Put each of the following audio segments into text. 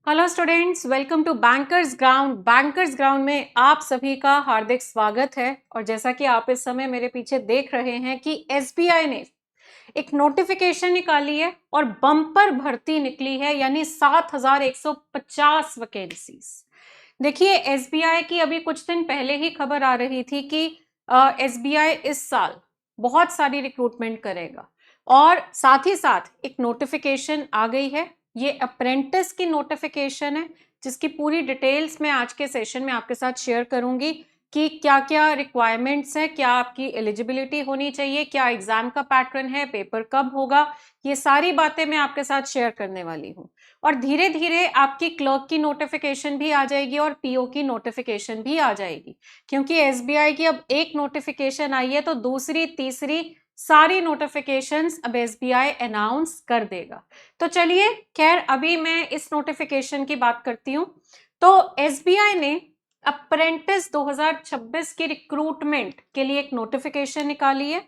Hello students, welcome to bankers ground. Bankers ground में आप सभी का हार्दिक स्वागत है। और जैसा कि आप इस समय मेरे पीछे देख रहे हैं कि एसबीआई ने एक नोटिफिकेशन निकाली है और बम्पर भर्ती निकली है, यानी 7,150 वैकेंसीज। देखिए, एसबीआई की अभी कुछ दिन पहले ही खबर आ रही थी कि एसबीआई इस साल बहुत सारी रिक्रूटमेंट करेगा और साथ ही साथ एक नोटिफिकेशन आ गई है। ये अप्रेंटिस की नोटिफिकेशन है, जिसकी पूरी डिटेल्स मैं आज के सेशन में आपके साथ शेयर करूंगी कि क्या क्या रिक्वायरमेंट्स है, क्या आपकी एलिजिबिलिटी होनी चाहिए, क्या एग्जाम का पैटर्न है, पेपर कब होगा। ये सारी बातें मैं आपके साथ शेयर करने वाली हूँ। और धीरे धीरे आपकी क्लर्क की नोटिफिकेशन भी आ जाएगी और पीओ की नोटिफिकेशन भी आ जाएगी, क्योंकि एसबीआई की अब एक नोटिफिकेशन आई है तो दूसरी तीसरी सारी नोटिफिकेशंस अब एसबीआई अनाउंस कर देगा। तो चलिए, खैर अभी मैं इस नोटिफिकेशन की बात करती हूँ। तो एसबीआई ने अप्रेंटिस 2026 की रिक्रूटमेंट के लिए एक नोटिफिकेशन निकाली है,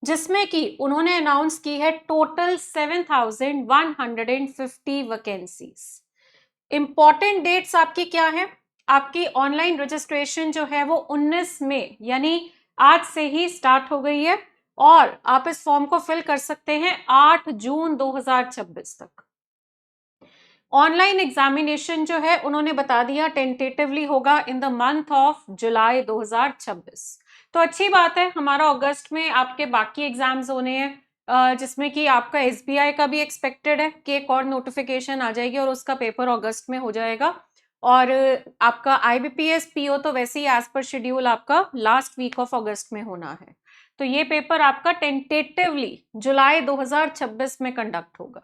जिसमें कि उन्होंने अनाउंस की है टोटल 7,150 वैकेंसीज। इंपॉर्टेंट डेट्स आपकी क्या है? आपकी ऑनलाइन रजिस्ट्रेशन जो है वो 19 मई यानी आज से ही स्टार्ट हो गई है और आप इस फॉर्म को फिल कर सकते हैं 8 जून 2026 तक। ऑनलाइन एग्जामिनेशन जो है उन्होंने बता दिया टेंटेटिवली होगा in the month of July 2026। तो अच्छी बात है, हमारा अगस्त में आपके बाकी एग्जाम्स होने हैं, जिसमें कि आपका एसबीआई का भी एक्सपेक्टेड है कि एक और नोटिफिकेशन आ जाएगी और उसका पेपर अगस्त में हो जाएगा। और आपका आईबीपीएस पीओ तो वैसे ही एज पर शेड्यूल आपका लास्ट वीक ऑफ अगस्त में होना है। तो ये पेपर आपका टेंटेटिवली जुलाई 2026 में कंडक्ट होगा।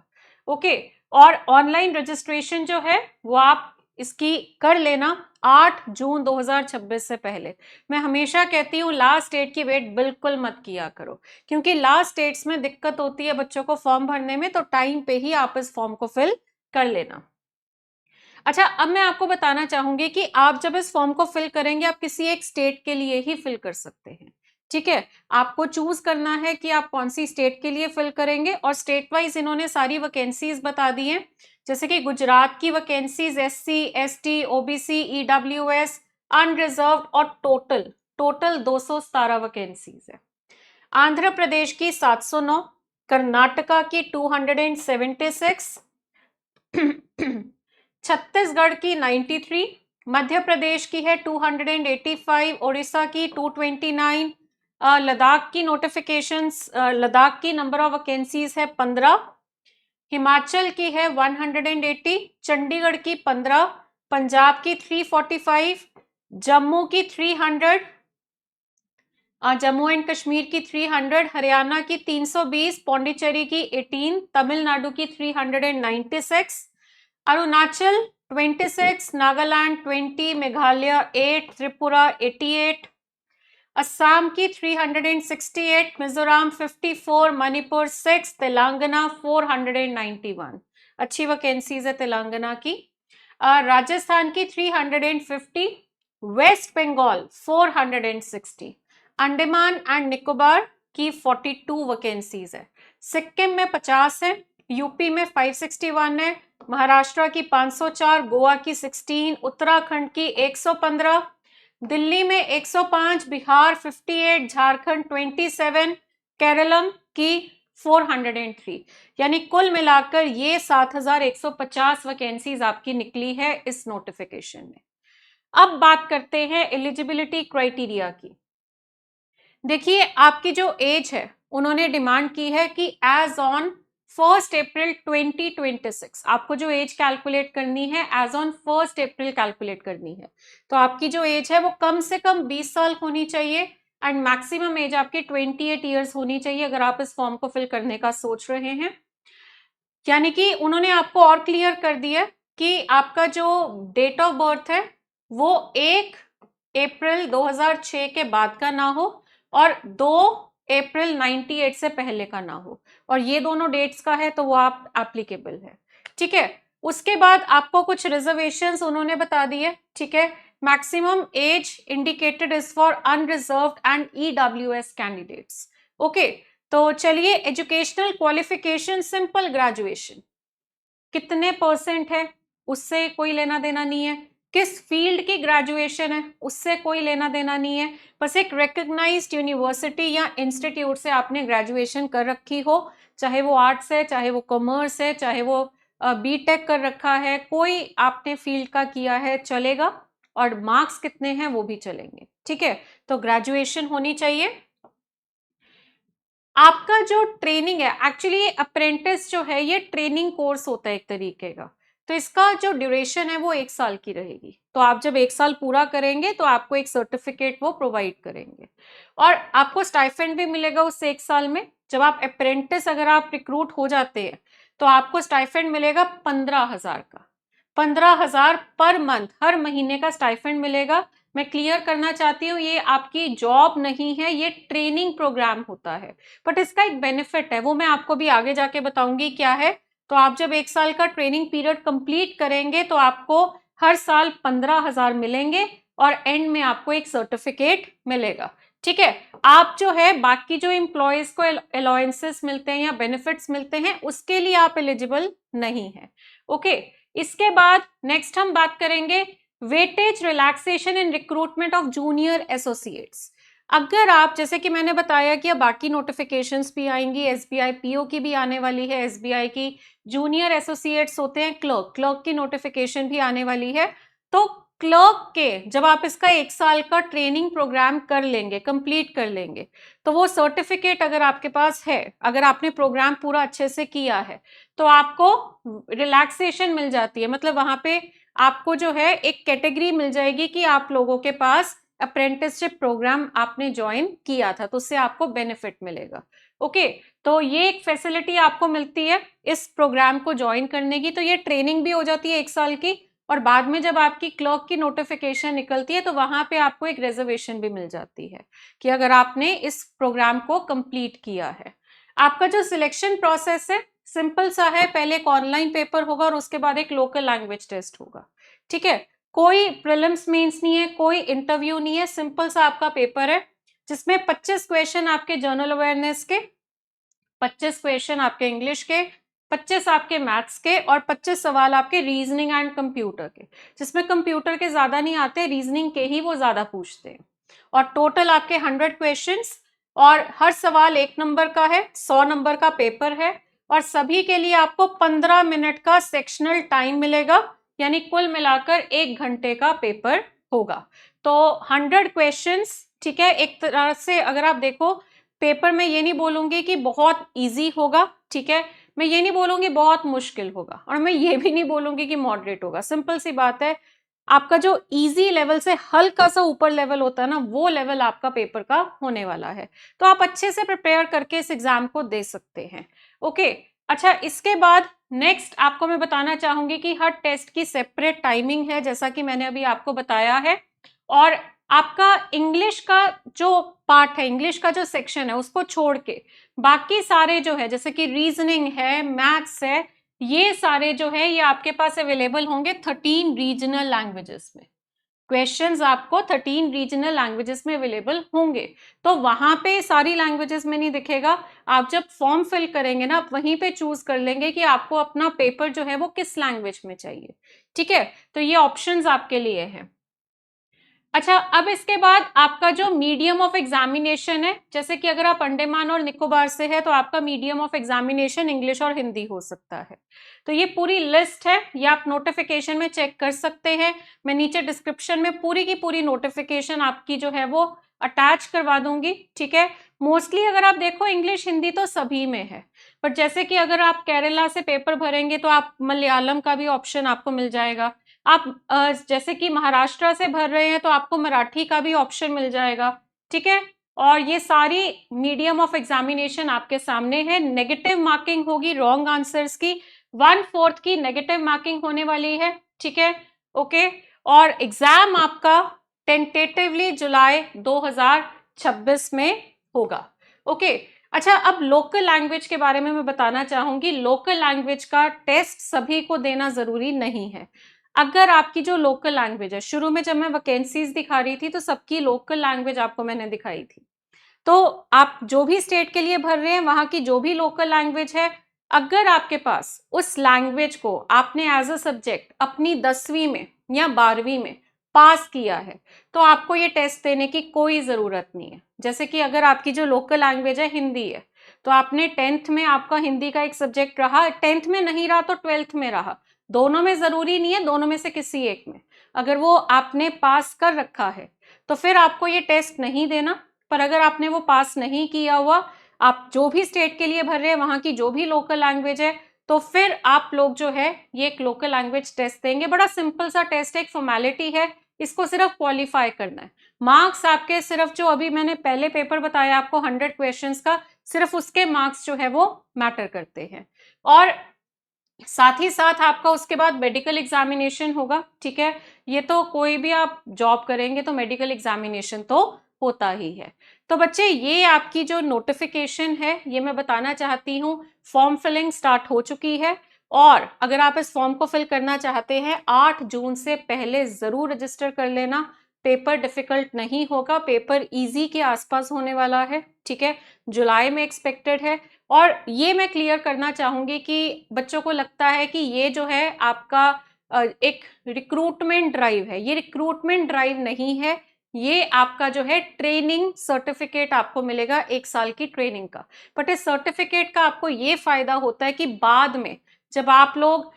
ओके। और ऑनलाइन रजिस्ट्रेशन जो है वो आप इसकी कर लेना 8 जून 2026 से पहले। मैं हमेशा कहती हूँ लास्ट डेट की वेट बिल्कुल मत किया करो, क्योंकि लास्ट डेट्स में दिक्कत होती है बच्चों को फॉर्म भरने में, तो टाइम पे ही आप इस फॉर्म को फिल कर लेना। अच्छा, अब मैं आपको बताना चाहूंगी कि आप जब इस फॉर्म को फिल करेंगे आप किसी एक स्टेट के लिए ही फिल कर सकते हैं। ठीक है, आपको चूज करना है कि आप कौन सी स्टेट के लिए फिल करेंगे। और स्टेट वाइज इन्होंने सारी वैकेंसीज बता दी हैं, जैसे कि गुजरात की vacancies SC ST OBC EWS unreserved और टोटल टोटल 217 वैकेंसीज है। आंध्र प्रदेश की 709, कर्नाटका की 276, छत्तीसगढ़ की 93, मध्य प्रदेश की है 285, ओडिशा की 229, लद्दाख की नोटिफिकेशंस लद्दाख की नंबर ऑफ वैकेंसीज है 15, हिमाचल की है 180, चंडीगढ़ की 15, पंजाब की 345, जम्मू की 300, जम्मू एंड कश्मीर की 300, हरियाणा की 320, पौंडीचेरी की 18, तमिलनाडु की 396, अरुणाचल 26, नागालैंड 20, मेघालय 8, त्रिपुरा 88, असम की 368, मिजोरम 54, मणिपुर 6, तेलंगाना 491। अच्छी वैकेंसीज है तेलंगाना की। राजस्थान की 350, वेस्ट बंगाल 460, अंडमान एंड निकोबार की 42 वैकेंसीज है। सिक्किम में 50 है, यूपी में 561 है, महाराष्ट्र की 504, गोवा की 16, उत्तराखंड की 115, दिल्ली में 105, बिहार 58, झारखंड 27, केरलम की 403। यानी कुल मिलाकर ये 7,150 वैकेंसीज आपकी निकली है इस नोटिफिकेशन में। अब बात करते हैं एलिजिबिलिटी क्राइटेरिया की। देखिए, आपकी जो एज है उन्होंने डिमांड की है कि एज ऑन 1 अप्रैल 2026 आपको जो एज कैलकुलेट करनी है एज ऑन 1 अप्रैल कैलकुलेट करनी है। तो आपकी जो एज है वो कम से कम 20 साल होनी चाहिए एंड मैक्सिमम एज आपकी 28 ईयर्स होनी चाहिए अगर आप इस फॉर्म को फिल करने का सोच रहे हैं। यानी कि उन्होंने आपको और क्लियर कर दिया कि आपका जो डेट ऑफ बर्थ है वो 1 अप्रैल 2006 के बाद का ना हो और 2 अप्रैल 98 से पहले का ना हो, और ये दोनों डेट्स का है तो वो आप एप्लीकेबल है। ठीक है, उसके बाद आपको कुछ रिजर्वेशंस उन्होंने बता दिए। ठीक है, maximum age indicated is for unreserved and EWS candidates. Okay, तो चलिए, एजुकेशनल क्वालिफिकेशन सिंपल ग्रेजुएशन कितने परसेंट है? उससे कोई लेना देना नहीं है। किस फील्ड की ग्रेजुएशन है, उससे कोई लेना देना नहीं है। बस एक रिकग्नाइज्ड यूनिवर्सिटी या इंस्टीट्यूट से आपने ग्रेजुएशन कर रखी हो, चाहे वो आर्ट्स है, चाहे वो कॉमर्स है, चाहे वो बीटेक कर रखा है, कोई आपने फील्ड का किया है चलेगा, और मार्क्स कितने हैं वो भी चलेंगे। ठीक है, तो ग्रेजुएशन होनी चाहिए। आपका जो ट्रेनिंग है, एक्चुअली अप्रेंटिस जो है ये ट्रेनिंग कोर्स होता है एक तरीके का, तो इसका जो ड्यूरेशन है वो 1 साल की रहेगी। तो आप जब 1 साल पूरा करेंगे तो आपको एक सर्टिफिकेट वो प्रोवाइड करेंगे, और आपको स्टाइपेंड भी मिलेगा उस 1 साल में। जब आप अप्रेंटिस अगर आप रिक्रूट हो जाते हैं तो आपको स्टाइपेंड मिलेगा 15,000 का, 15,000 पर मंथ, हर महीने का स्टाइपेंड मिलेगा। मैं क्लियर करना चाहती हूँ, ये आपकी जॉब नहीं है, ये ट्रेनिंग प्रोग्राम होता है, बट इसका एक बेनिफिट है, वो मैं आपको भी आगे जाके बताऊंगी क्या है। तो आप जब 1 साल का ट्रेनिंग पीरियड कंप्लीट करेंगे तो आपको हर साल 15,000 मिलेंगे, और एंड में आपको एक सर्टिफिकेट मिलेगा। ठीक है, आप जो है बाकी जो एम्प्लॉयज को अलाउंसेस मिलते हैं या बेनिफिट्स मिलते हैं उसके लिए आप एलिजिबल नहीं है। ओके, इसके बाद नेक्स्ट हम बात करेंगे weightage relaxation in recruitment of junior associates. अगर आप, जैसे कि मैंने बताया कि अब बाकी नोटिफिकेशंस भी आएंगी, एसबीआई पीओ की भी आने वाली है, एसबीआई की जूनियर एसोसिएट्स होते हैं क्लर्क, क्लर्क की नोटिफिकेशन भी आने वाली है। तो क्लर्क के जब आप इसका 1 साल का ट्रेनिंग प्रोग्राम कर लेंगे, कंप्लीट कर लेंगे, तो वो सर्टिफिकेट अगर आपके पास है, अगर आपने प्रोग्राम पूरा अच्छे से किया है, तो आपको रिलैक्सेशन मिल जाती है। मतलब वहां पे आपको जो है एक कैटेगरी मिल जाएगी कि आप लोगों के पास अप्रेंटिसशिप प्रोग्राम आपने ज्वाइन किया था, तो उससे आपको बेनिफिट मिलेगा। ओके, तो ये एक फैसिलिटी आपको मिलती है इस प्रोग्राम को ज्वाइन करने की। तो ये ट्रेनिंग भी हो जाती है 1 साल की, और बाद में जब आपकी क्लर्क की नोटिफिकेशन निकलती है तो वहां पे आपको एक रिजर्वेशन भी मिल जाती है कि अगर आपने इस प्रोग्राम को कंप्लीट किया है। आपका जो सिलेक्शन प्रोसेस है सिंपल सा है, पहले एक ऑनलाइन पेपर होगा और उसके बाद एक लोकल लैंग्वेज टेस्ट होगा। ठीक है, कोई प्रीलिम्स मेंस नहीं है, कोई इंटरव्यू नहीं है, सिंपल सा आपका पेपर है जिसमें 25 क्वेश्चन आपके जनरल अवेयरनेस के, 25 क्वेश्चन आपके इंग्लिश के, 25 आपके मैथ्स के, और 25 सवाल आपके रीजनिंग एंड कंप्यूटर के, जिसमें कंप्यूटर के ज्यादा नहीं आते, रीजनिंग के ही वो ज्यादा पूछते हैं। और टोटल आपके 100 क्वेश्चंस, और हर सवाल 1 नंबर का है, 100 नंबर का पेपर है, और सभी के लिए आपको 15 मिनट का सेक्शनल टाइम मिलेगा, यानी कुल मिलाकर 1 घंटे का पेपर होगा। तो 100 क्वेश्चंस, ठीक है, एक तरह से अगर आप देखो पेपर में, ये नहीं बोलूंगी कि बहुत इजी होगा, ठीक है, मैं ये नहीं बोलूंगी बहुत मुश्किल होगा, और मैं ये भी नहीं बोलूंगी कि मॉडरेट होगा। सिंपल सी बात है, आपका जो इजी लेवल से हल्का सा ऊपर लेवल होता है ना, वो लेवल आपका पेपर का होने वाला है। तो आप अच्छे से प्रिपेयर करके इस एग्जाम को दे सकते हैं। ओके, अच्छा, इसके बाद नेक्स्ट आपको मैं बताना चाहूंगी कि हर टेस्ट की सेपरेट टाइमिंग है, जैसा कि मैंने अभी आपको बताया है। और आपका इंग्लिश का जो पार्ट है, इंग्लिश का जो सेक्शन है, उसको छोड़ के बाकी सारे जो है, जैसे कि रीजनिंग है, मैथ्स है, ये सारे जो है ये आपके पास अवेलेबल होंगे 13 रीजनल लैंग्वेजेस में। क्वेश्चंस आपको 13 रीजनल लैंग्वेजेस में अवेलेबल होंगे। तो वहां पे सारी लैंग्वेजेस में नहीं दिखेगा, आप जब फॉर्म फिल करेंगे ना, आप वहीं पे चूज कर लेंगे कि आपको अपना पेपर जो है वो किस लैंग्वेज में चाहिए। ठीक है, तो ये ऑप्शंस आपके लिए हैं। अच्छा, अब इसके बाद आपका जो मीडियम ऑफ एग्जामिनेशन है, जैसे कि अगर आप अंडमान और निकोबार से है तो आपका मीडियम ऑफ एग्जामिनेशन इंग्लिश और हिंदी हो सकता है। तो ये पूरी लिस्ट है, ये आप नोटिफिकेशन में चेक कर सकते हैं। मैं नीचे डिस्क्रिप्शन में पूरी की पूरी नोटिफिकेशन आपकी जो है वो अटैच करवा दूंगी। ठीक है, मोस्टली अगर आप देखो इंग्लिश हिंदी तो सभी में है, बट जैसे कि अगर आप केरला से पेपर भरेंगे तो आप मलयालम का भी ऑप्शन आपको मिल जाएगा। आप जैसे कि महाराष्ट्र से भर रहे हैं तो आपको मराठी का भी ऑप्शन मिल जाएगा। ठीक है, और ये सारी मीडियम ऑफ एग्जामिनेशन आपके सामने है। नेगेटिव मार्किंग होगी रॉन्ग आंसर्स की, 1/4 की नेगेटिव मार्किंग होने वाली है। ठीक है, ओके, और एग्जाम आपका टेंटेटिवली जुलाई 2026 में होगा। ओके, अच्छा, अब लोकल लैंग्वेज के बारे में मैं बताना चाहूंगी। लोकल लैंग्वेज का टेस्ट सभी को देना जरूरी नहीं है। अगर आपकी जो लोकल लैंग्वेज है, शुरू में जब मैं वैकेंसीज दिखा रही थी तो सबकी लोकल लैंग्वेज आपको मैंने दिखाई थी, तो आप जो भी स्टेट के लिए भर रहे हैं वहां की जो भी लोकल लैंग्वेज है अगर आपके पास उस लैंग्वेज को आपने एज अ सब्जेक्ट अपनी 10वीं में या 12वीं में पास किया है तो आपको ये टेस्ट देने की कोई ज़रूरत नहीं है। जैसे कि अगर आपकी जो लोकल लैंग्वेज है हिंदी है, तो आपने 10th में आपका हिंदी का एक सब्जेक्ट रहा, 10th में नहीं रहा तो 12th में रहा, दोनों में ज़रूरी नहीं है, दोनों में से किसी एक में अगर वो आपने पास कर रखा है तो फिर आपको ये टेस्ट नहीं देना। पर अगर आपने वो पास नहीं किया हुआ, आप जो भी स्टेट के लिए भर रहे हैं वहां की जो भी लोकल लैंग्वेज है, तो फिर आप लोग जो है ये एक लोकल लैंग्वेज टेस्ट देंगे। बड़ा सिंपल सा टेस्ट है, एक फॉर्मेलिटी है, इसको सिर्फ क्वालिफाई करना है। मार्क्स आपके सिर्फ जो अभी मैंने पहले पेपर बताया आपको 100 क्वेश्चंस का, सिर्फ उसके मार्क्स जो है वो मैटर करते हैं। और साथ ही साथ आपका उसके बाद मेडिकल एग्जामिनेशन होगा, ठीक है। ये तो कोई भी आप जॉब करेंगे तो मेडिकल एग्जामिनेशन तो होता ही है। तो बच्चे ये आपकी जो नोटिफिकेशन है ये मैं बताना चाहती हूँ, फॉर्म फिलिंग स्टार्ट हो चुकी है। और अगर आप इस फॉर्म को फिल करना चाहते हैं 8 जून से पहले जरूर रजिस्टर कर लेना। पेपर डिफिकल्ट नहीं होगा, पेपर इजी के आसपास होने वाला है, ठीक है, जुलाई में एक्सपेक्टेड है। और ये मैं क्लियर करना चाहूंगी कि बच्चों को लगता है कि ये जो है आपका एक रिक्रूटमेंट ड्राइव है, ये रिक्रूटमेंट ड्राइव नहीं है, ये आपका जो है ट्रेनिंग सर्टिफिकेट आपको मिलेगा 1 साल की ट्रेनिंग का। बट इस सर्टिफिकेट का आपको ये फायदा होता है कि बाद में जब आप लोग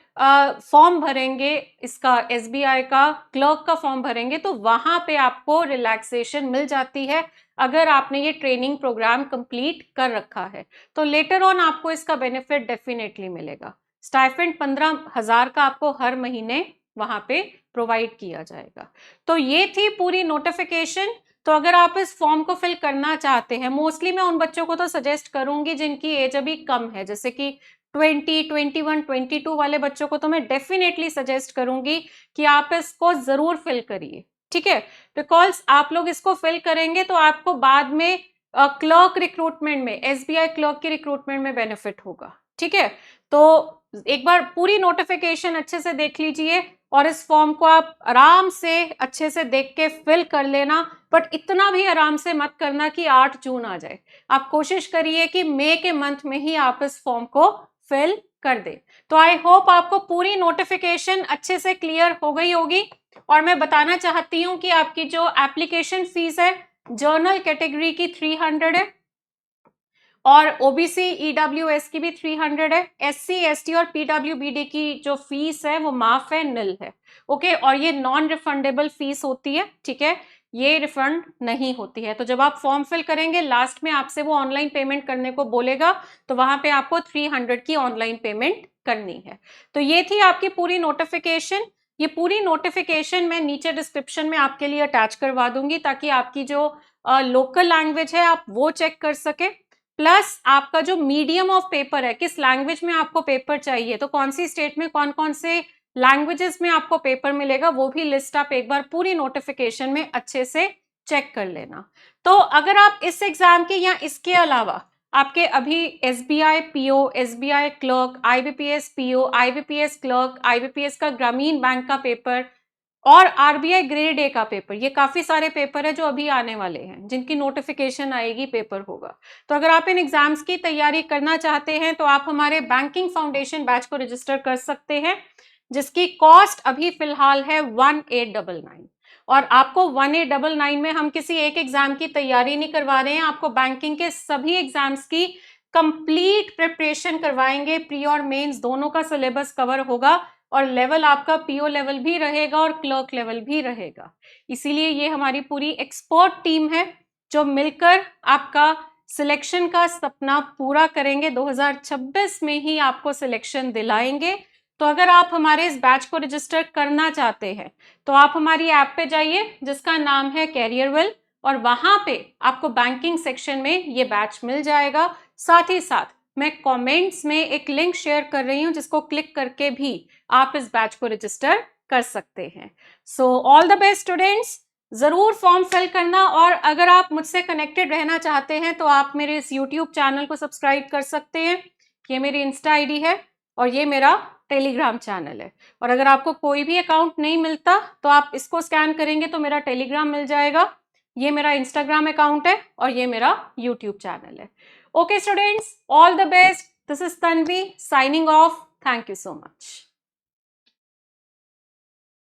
फॉर्म भरेंगे, इसका एसबीआई का क्लर्क का फॉर्म भरेंगे, तो वहां पे आपको रिलैक्सेशन मिल जाती है अगर आपने ये ट्रेनिंग प्रोग्राम कंप्लीट कर रखा है। तो लेटर ऑन आपको इसका बेनिफिट डेफिनेटली मिलेगा। स्टाइपेंड 15,000 का आपको हर महीने वहां पे प्रोवाइड किया जाएगा। तो ये थी पूरी नोटिफिकेशन। तो अगर आप इस फॉर्म को फिल करना चाहते हैं, मोस्टली मैं उन बच्चों को तो सजेस्ट करूंगी जिनकी एज अभी कम है, जैसे कि 20, 21, 22 वाले बच्चों को तो मैं डेफिनेटली सजेस्ट करूंगी कि आप इसको जरूर फिल करिए, ठीक है। बिकॉज आप लोग इसको फिल करेंगे तो आपको बाद में क्लर्क रिक्रूटमेंट में, एसबीआई क्लर्क की रिक्रूटमेंट में बेनिफिट होगा, ठीक है। तो एक बार पूरी नोटिफिकेशन अच्छे से देख लीजिए और इस फॉर्म को आप आराम से अच्छे से देख के फिल कर लेना। बट इतना भी आराम से मत करना कि 8 जून आ जाए, आप कोशिश करिए कि मई के मंथ में ही आप इस फॉर्म को फिल कर दे। तो आई होप आपको पूरी नोटिफिकेशन अच्छे से क्लियर हो गई होगी। और मैं बताना चाहती हूं कि आपकी जो एप्लीकेशन फीस है जर्नल कैटेगरी की 300 है और ओबीसी ईडब्ल्यूएस की भी 300 है। एससी एसटी और पीडब्ल्यूबीडी की जो फीस है वो माफ है, निल है, ओके। और ये नॉन रिफंडेबल फीस होती है, ठीक है, ये रिफंड नहीं होती है। तो जब आप फॉर्म फिल करेंगे लास्ट में आपसे वो ऑनलाइन पेमेंट करने को बोलेगा, तो वहां पे आपको 300 की ऑनलाइन पेमेंट करनी है। तो ये थी आपकी पूरी नोटिफिकेशन। ये पूरी नोटिफिकेशन मैं नीचे डिस्क्रिप्शन में आपके लिए अटैच करवा दूंगी ताकि आपकी जो लोकल लैंग्वेज है आप वो चेक कर सके, प्लस आपका जो मीडियम ऑफ पेपर है, किस लैंग्वेज में आपको पेपर चाहिए, तो कौन सी स्टेट में कौन कौन से लैंग्वेजेस में आपको पेपर मिलेगा, वो भी लिस्ट आप एक बार पूरी नोटिफिकेशन में अच्छे से चेक कर लेना। तो अगर आप इस एग्जाम के या इसके अलावा आपके अभी SBI PO, SBI clerk, IBPS PO, IBPS clerk, IBPS का ग्रामीण बैंक का पेपर और आरबीआई ग्रेड ए का पेपर, ये काफी सारे पेपर है जो अभी आने वाले हैं, जिनकी नोटिफिकेशन आएगी, पेपर होगा। तो अगर आप इन एग्जाम्स की तैयारी करना चाहते हैं तो आप हमारे बैंकिंग फाउंडेशन बैच को रजिस्टर कर सकते हैं, जिसकी कॉस्ट अभी फिलहाल है 1899। और आपको 1899 में हम किसी एक एग्जाम की तैयारी नहीं करवा रहे हैं, आपको बैंकिंग के सभी एग्जाम्स की कंप्लीट प्रिपरेशन करवाएंगे। प्री और मेंस दोनों का सिलेबस कवर होगा और लेवल आपका पीओ लेवल भी रहेगा और क्लर्क लेवल भी रहेगा। इसीलिए ये हमारी पूरी एक्सपर्ट टीम है जो मिलकर आपका सिलेक्शन का सपना पूरा करेंगे। 2026 में ही आपको सिलेक्शन दिलाएंगे। तो अगर आप हमारे इस बैच को रजिस्टर करना चाहते हैं तो आप हमारी ऐप पे जाइए जिसका नाम है कैरियरवेल, और वहां पे आपको बैंकिंग सेक्शन में ये बैच मिल जाएगा। साथ ही साथ मैं कमेंट्स में एक लिंक शेयर कर रही हूं जिसको क्लिक करके भी आप इस बैच को रजिस्टर कर सकते हैं। So all the best students, जरूर फॉर्म फिल करना। और अगर आप मुझसे कनेक्टेड रहना चाहते हैं तो आप मेरे इस यूट्यूब चैनल को सब्सक्राइब कर सकते हैं। ये मेरी इंस्टा आईडी है और ये मेरा टेलीग्राम चैनल है। और अगर आपको कोई भी अकाउंट नहीं मिलता तो आप इसको स्कैन करेंगे तो मेरा टेलीग्राम मिल जाएगा, ये मेरा इंस्टाग्राम अकाउंट है और ये मेरा यूट्यूब चैनल है। Okay students, all the best, This is Tanvi signing off. Thank you so much.